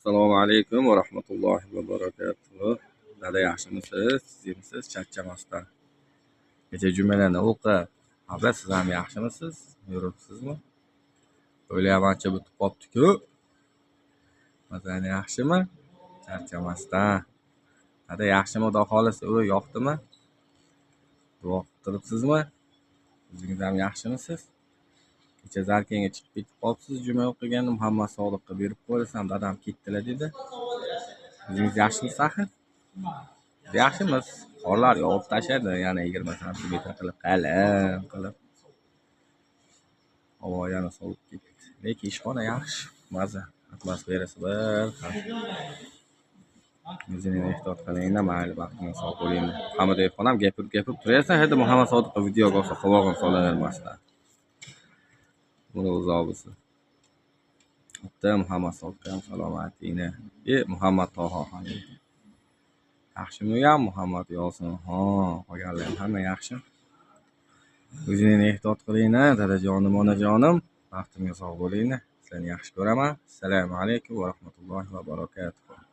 Assalomu alaykum va rahmatullohi va barakatuh. Dada yaxshimisiz? Sizimsiz charchamasdan. Kecha jumalarni o'qib, abla siz ham yaxshimisiz? Yuribsizmi? O'ylayapmancha bitib qopti-ku. Mazani yaxshimi? Charchamasdan. Dada yaxshimi? Xudo xolisi u yoqdimi? Duo qilibsizmi? O'zingiz ham yaxshimisiz? Kecha Zarkenga chiqib ketib qolibsiz, juma o'qigandim, Muhammad Sodiqqa berib qo'ysam, dadam ketdilar dedi. O'zingiz yaxshimisiz axir? Yaxshimiz. Qorlar yog'ib tashladi, yana 20 santimetr qilib, qalin qilib. Havo yana sovib ketdi. Lekin ishxona yaxshi, maza. Atmosferasi bir xil. O'zingizni ehtiyot qilinglar, mayli, baxtingiz sog' bo'linglar. Muhammad Erxon ham gapirib turaversan, hadi Muhammad Sodiqqa videoga olsa qovog'ini solavermasdan. Buni o'zobisi. Bitta Muhammad Sodiqqa ham salomatlikni. Muhammad Toha ham. Yaxshimi ham Muhammad Yosin? Qolganlar ham hamma yaxshi. O'zingizni ehtiyot qilinglar, dadajonim, onajonim. Baxtingiz sog' bo'linglar. Sizlarni yaxshi ko'raman. Assalomu alaykum va rahmatullohi va barakatuh.